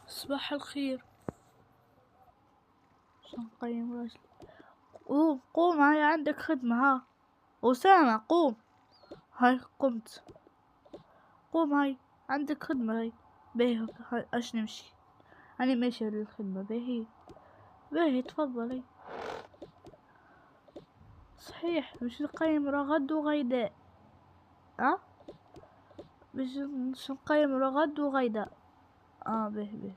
صباح الخير. عشان نقيم راجل. قوم قوم، هاي عندك خدمة. ها أسامة قوم. هاي قمت. قوم، هاي عندك خدمة. هاي باهي، هاي اش نمشي. أنا ماشية للخدمة. باهي باهي تفضلي. صحيح باش نقيم رغد وغيداء. ها باش نقيم رغد وغيداء. باهي باهي.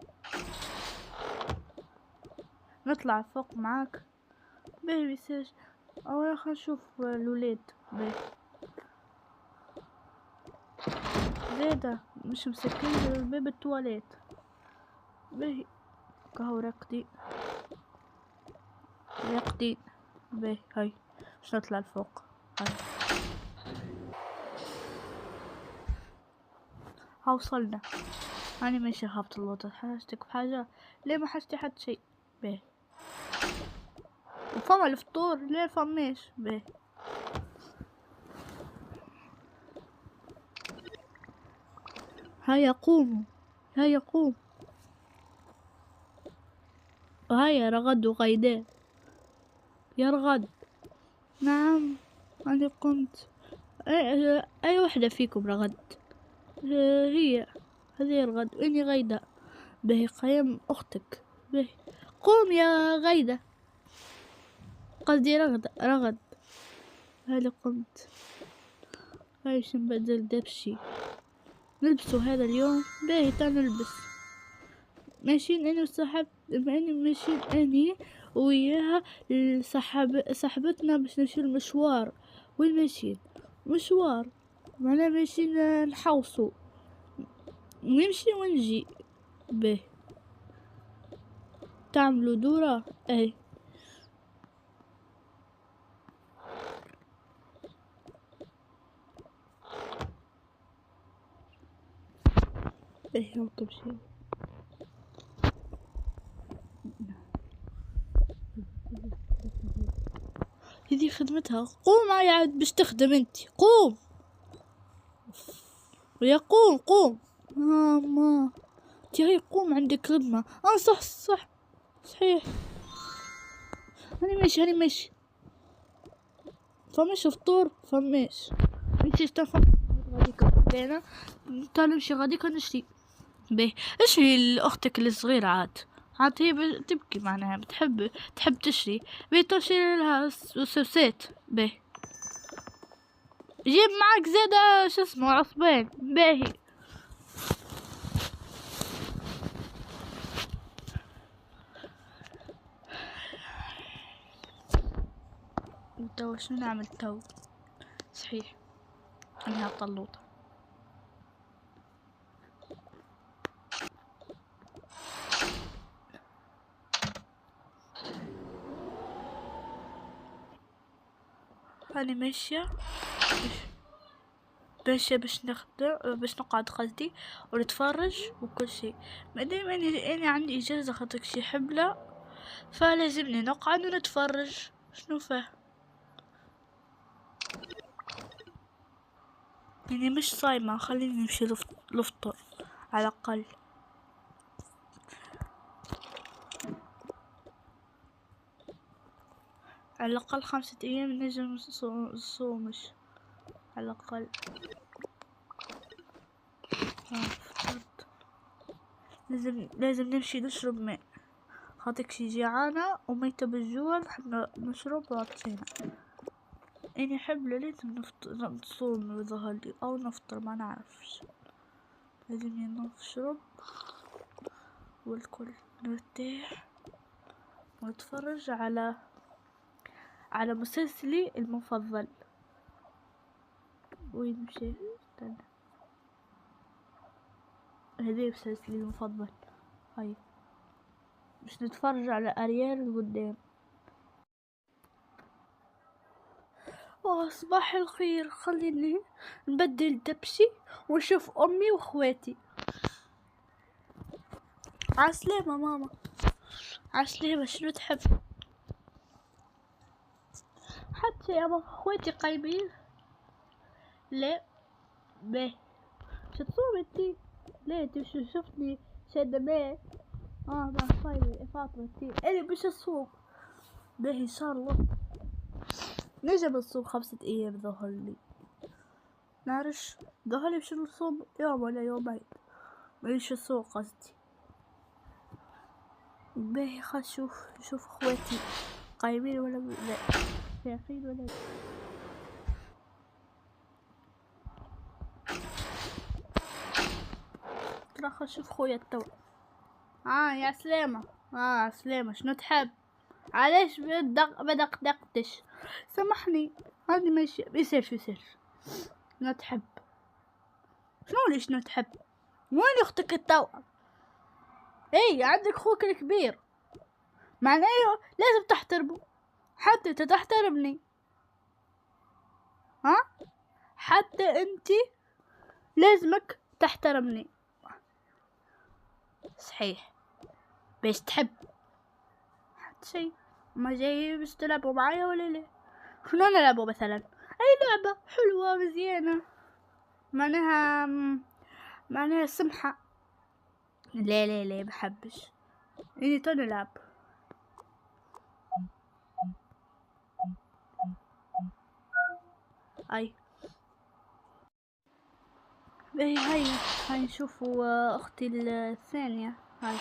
نطلع فوق معاك. باهي بيساج. أولا خلينا نشوف الولاد. باهي زيادة مش مسكين باب التواليت. باهي كهو راقدين راقدين. باهي هاي باش نطلع لفوق. هاي ها وصلنا. أنا ماشي هابط الوضع. حاجتك بحاجة؟ ليه ما حاجتي حد شي. باهي وفما الفطور. ليه فماش. باهي هيا قوموا. هيا قوم. هيا رغد وغيداء. يا رغد. نعم أنا قمت. أي وحدة فيكم رغد؟ هي هذه رغد وإني غيداء. باهي قيم أختك. باهي قوم يا غيدة. قصدي رغد. هذا قمت. هاي باش نبدل دبشي. نلبسو هذا اليوم. باهي تا نلبس. ماشيين أنا وصاحب أنا ماشيين أني وياها صاحبتنا باش نمشي المشوار. وين ماشيين؟ مشوار معناها ماشيين نحوصو نمشي ونجي. باهي تعملوا دورة. اي ايه هاكا بشي. هذي خدمتها. قوم هاي عاد باش تخدم انتي. قوم يا قوم قوم. ما انتي هاي قوم عندك خدمة. صح صح صحيح. هاني ماشي فماش فطور فماش. انتي تفهم غاديك بدينا. تا نمشي غاديك نشري. باهي اشري لاختك الصغيرة. عاد هي تبكي معناها تحب تشري. باهي تشري لها سوسات. باهي جيب معك زادة شو اسمه عصبين. باهي توا شنو نعمل تو؟ صحيح انها طلوطة. أنا ماشية باش نخدم باش نقعد قصدي ونتفرج وكل شيء. مادام أنا عندي إجازة خاطر شي حبلة فلازمني نقعد ونتفرج. شنو فاه يعني مش صايمة. خليني نمشي لفطر على الأقل. على الأقل 5 أيام نجم نصومش على الأقل. فطرت. لازم نمشي نشرب ماء خاطر شي جيعانة وميتة بالجوع. حنا نشرب وعطشانة. اني حبلة لازم نصوم يظهرلي او نفطر ما نعرفش. لازم نشرب والكل نرتاح ونتفرج على مسلسلي المفضل. وين مشي؟ استنى. هذا مسلسلي المفضل. هاي باش نتفرج على اريال قدام. صباح الخير. خليني نبدل دبشي ونشوف امي واخواتي. عسلامة ماما. عسلامة. شنو تحب؟ حتى يا بابا اخواتي قايمين. لا باهي شو تصوم انتي؟ لا انتي شفتني شد بيه ما طيب فاطمة اللي بش السوق به إن شاء الله نجي بالسوق 5 أيام ظهر لي نعرش ظهر لي بش السوق يوم ولا يومين مش السوق قصدي به خل شوف اخواتي قايمين ولا لا فايقين ولا لا. راح اشوف خويا التو يا سلامة سلامة شنو تحب علاش بدق دقتش سامحني هذه ماشي يصير شنو تحب شنو تحب وين اختك التوأم اي عندك خوك الكبير معناه لازم تحترمه حتى انت تحترمني حتى انت لازمك تحترمني صحيح باش تحب حتى شي ما جاي باش تلعبوا معايا ولا لا شنو نلعبوا مثلا اي لعبة حلوة مزيانة معناها سمحة لا بحبش اني تو نلعب اي هاي نشوفوا اختي الثانية هاي